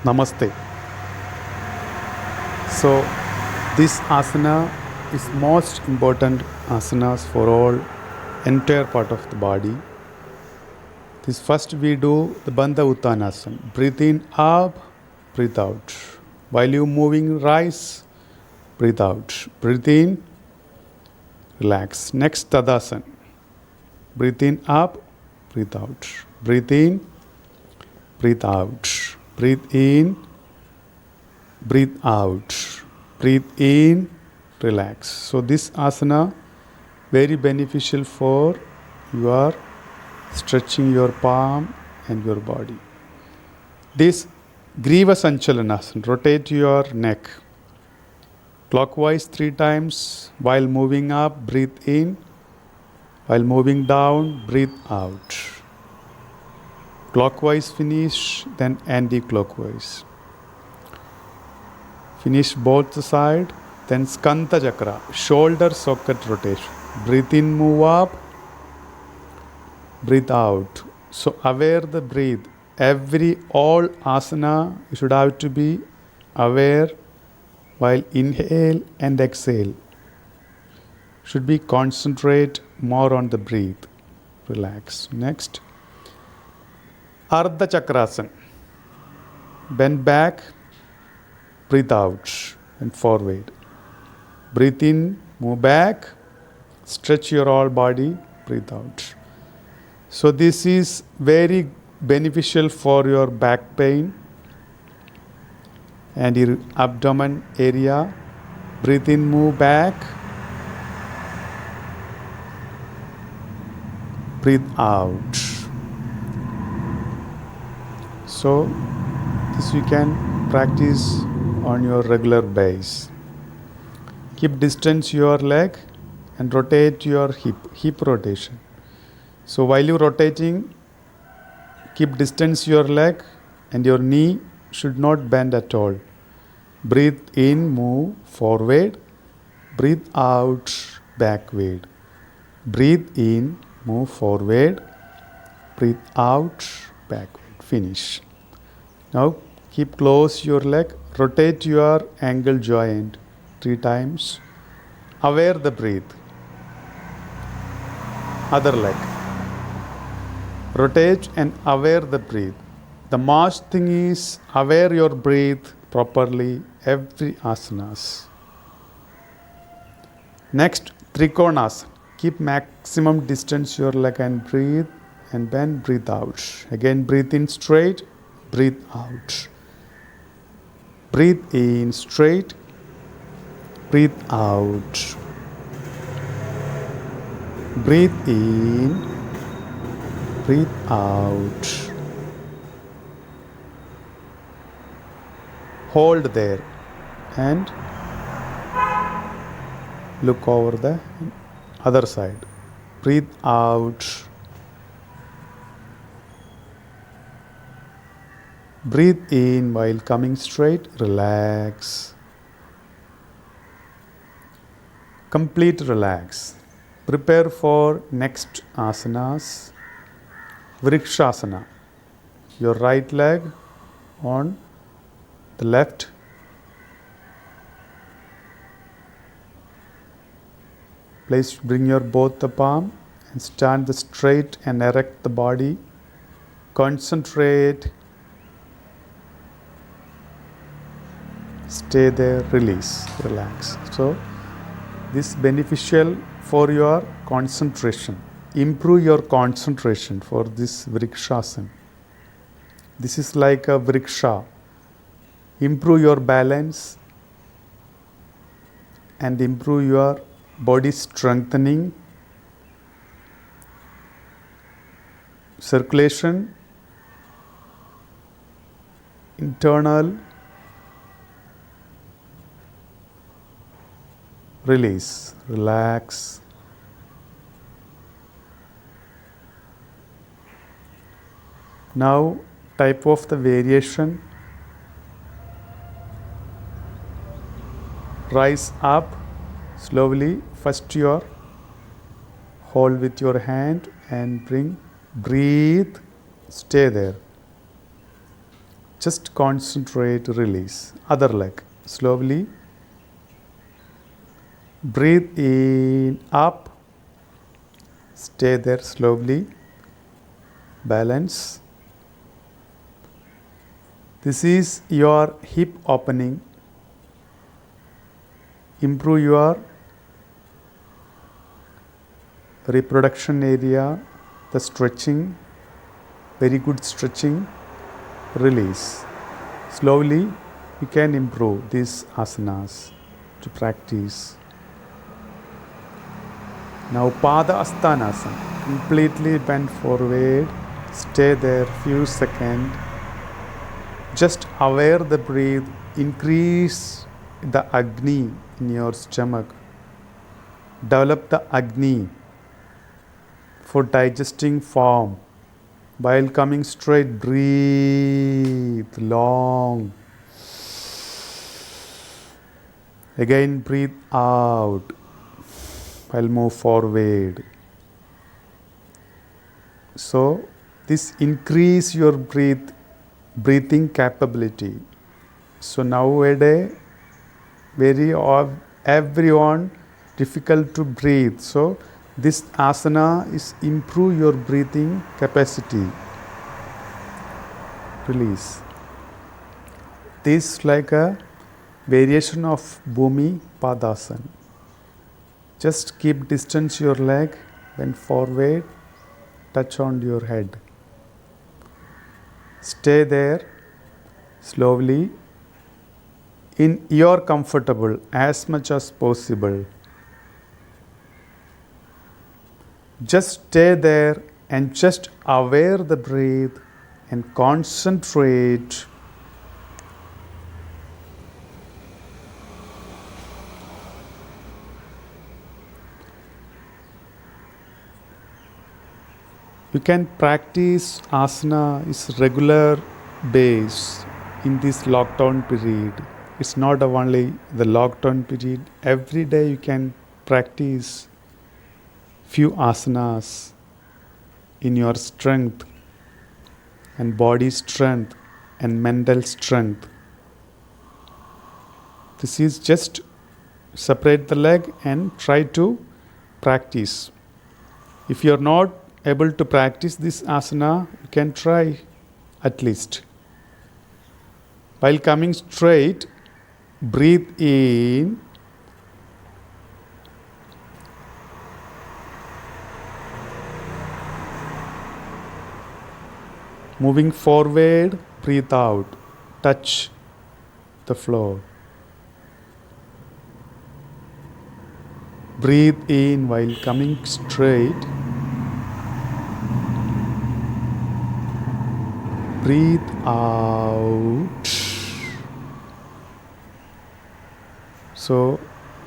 Namaste. So, this asana is most important asanas for all entire part of the body. This first we do the Bandha Uttanasana. Breathe in up, breathe out. While you moving, rise, breathe out. Breathe in, relax. Next Tadasana. Breathe in up, breathe out. Breathe in, breathe out. Breathe in, breathe out. Breathe in, relax. So this asana very beneficial for your stretching your palm and your body. This Griva Sanchalanasana, rotate your neck clockwise 3 times. While moving up, breathe in. While moving down, breathe out. Clockwise finish, then anti-clockwise. Finish both sides, then Skanta Chakra, shoulder socket rotation. Breathe in, move up, breathe out. So aware the breathe. All asana you should have to be aware while inhale and exhale. Should be concentrate more on the breathe. Relax. Next. Ardha Chakrasana. Bend back, breathe out and forward. Breathe in, move back, stretch your whole body, breathe out. So this is very beneficial for your back pain and your abdomen area. Breathe in, move back, breathe out. So this you can practice on your regular base. Keep distance your leg and rotate your hip rotation. So while you rotating, keep distance your leg and your knee should not bend at all. Breathe in, move forward. Breathe out, backward. Breathe in, move forward. Breathe out, backward. Finish. Now keep close your leg. Rotate your ankle joint 3 times. Aware the breathe. Other leg. Rotate and aware the breathe. The most thing is aware your breath properly every asanas. Next, Trikonasana. Keep maximum distance your leg and breathe and then breathe out. Again breathe in straight, breathe out. Breathe in straight, breathe out. Breathe in, breathe out. Hold there and look over the other side. Breathe out. Breathe in while coming straight. Relax. Complete relax. Prepare for next asanas. Vrikshasana. Your right leg on the left. Bring your both the palm and stand the straight and erect the body. Concentrate. Stay there, release, relax. So this is beneficial for your concentration. Improve your concentration for this Vrikshasana. This is like a Vriksha. Improve your balance and improve your body strengthening, circulation, internal, release, relax. Now type of the variation. Rise up slowly. First your hold with your hand and breathe, stay there. Just concentrate, release. Other leg. Slowly. Breathe in, up. Stay there slowly. Balance. This is your hip opening. Improve your reproduction area, the stretching, very good stretching, release. Slowly you can improve these asanas to practice. Now Pada Asthanasana, completely bend forward, stay there few seconds, just aware the breathe, increase the Agni in your stomach, develop the Agni for digesting form. While coming straight, breathe long. Again breathe out. I'll move forward. So this increase your breathing capability. So nowadays everyone difficult to breathe. So this asana is improve your breathing capacity. Release. This like a variation of Bhumi Padasana. Just keep distance your leg, bend forward, touch on your head. Stay there slowly in your comfortable as much as possible. Just stay there and just aware the breath and concentrate. You can practice asana is regular base in this lockdown period. It's not only the lockdown period. Every day you can practice few asanas in your strength and body strength and mental strength. This is just separate the leg and try to practice. If you are not able to practice this asana, you can try at least. While coming straight, breathe in. Moving forward, breathe out. Touch the floor. Breathe in while coming straight. Breathe out. So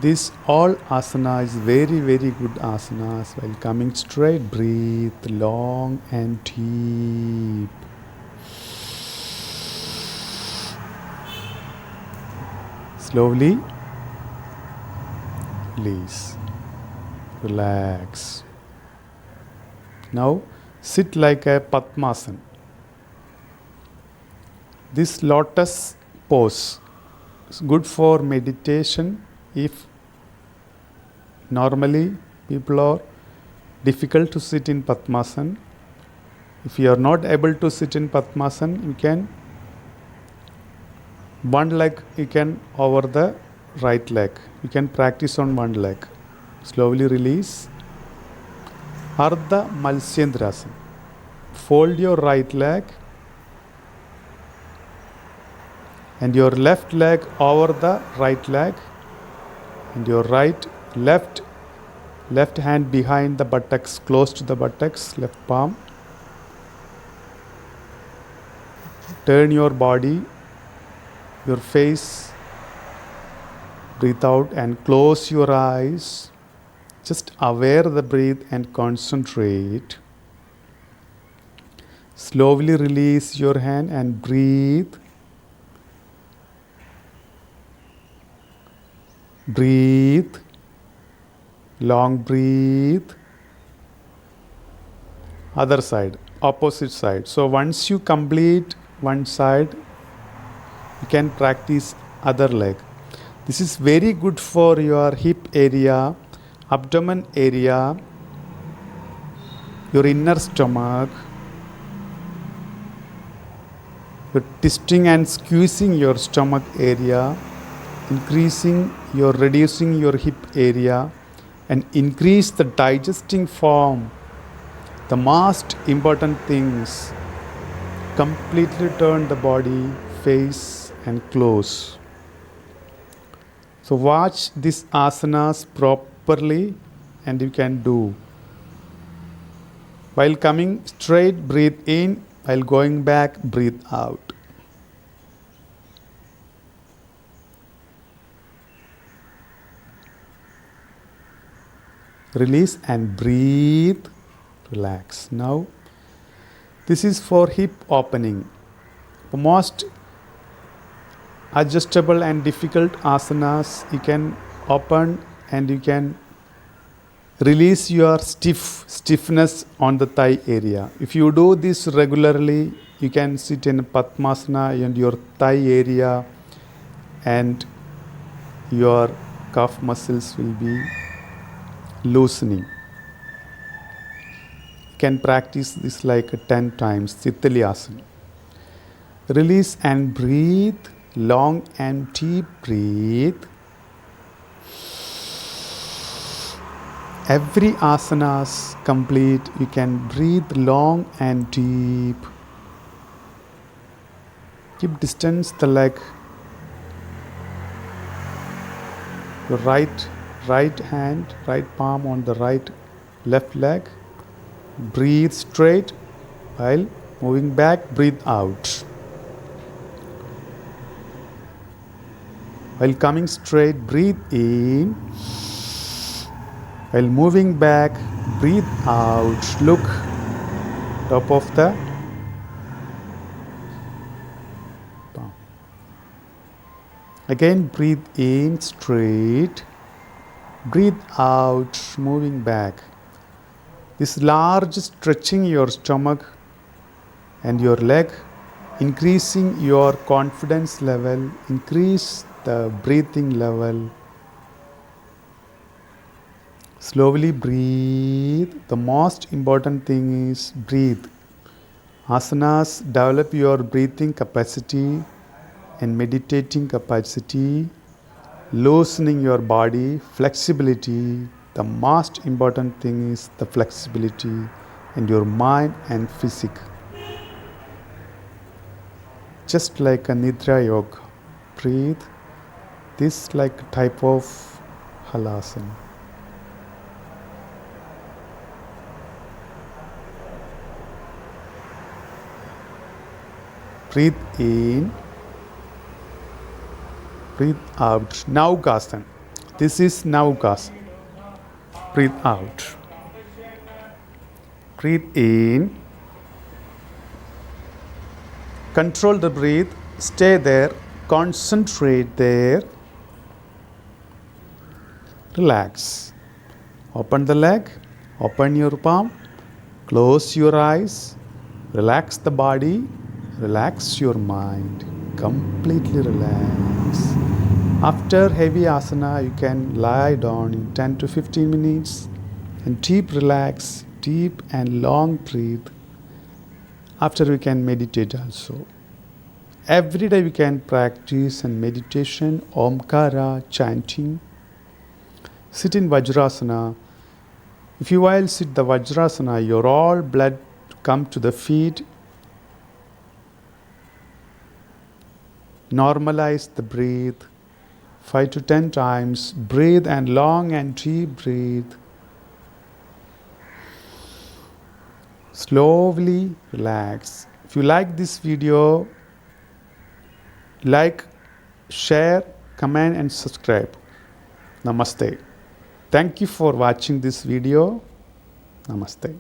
this all asana is very, very good asanas. While coming straight, breathe long and deep. Slowly release. Relax. Now sit like a Padmasana. This lotus pose is good for meditation if normally people are difficult to sit in Padmasana. If you are not able to sit in Padmasana, you can one leg you can over the right leg. You can practice on one leg. Slowly release. Ardha Malsyendrasana. Fold your right leg and your left leg over the right leg, and your left hand behind the buttocks, close to the buttocks, left palm. Turn your body, your face, breathe out and close your eyes. Just aware the breath and concentrate. Slowly release your hand and breathe. Breathe. Long breathe. Other side, opposite side. So once you complete one side, you can practice other leg. This is very good for your hip area, abdomen area, your inner stomach. You're twisting and squeezing your stomach area, reducing your hip area, and increase the digesting form. The most important thing is completely turn the body, face and close. So watch these asanas properly and you can do. While coming straight, breathe in. While going back, breathe out. Release and breathe. Relax. Now, this is for hip opening. The most adjustable and difficult asanas you can open and you can release your stiffness on the thigh area. If you do this regularly, you can sit in Padmasana and your thigh area and your calf muscles will be loosening. You can practice this like 10 times, Titali Asana. Release and breathe, long and deep breathe. Every asanas complete, you can breathe long and deep. Keep distance the leg. Your right hand, right palm on the left leg. Breathe straight. While moving back, breathe out. While coming straight, breathe in. While moving back, breathe out. Look top of the palm. Again, breathe in straight. Breathe out, moving back. This large stretching your stomach and your leg, increasing your confidence level, increase the breathing level. Slowly breathe. The most important thing is breathe. Asanas develop your breathing capacity and meditating capacity, loosening your body, flexibility. The most important thing is the flexibility in your mind and physique. Just like a Nidra Yoga. Breathe. This like type of halasana. Breathe in. Breathe out. Naukasana. This is Naukasana. Breathe out. Breathe in. Control the breath. Stay there. Concentrate there. Relax. Open the leg. Open your palm. Close your eyes. Relax the body. Relax your mind. Completely relax. After heavy asana, you can lie down in 10 to 15 minutes and deep relax, deep and long breathe. After we can meditate also. Every day we can practice and meditation, Omkara, chanting. Sit in Vajrasana. If you while sit the Vajrasana, your all blood come to the feet. Normalize the breath. 5 to 10 times. Breathe and long and deep breathe. Slowly relax. If you like this video, like, share, comment and subscribe. Namaste. Thank you for watching this video. Namaste.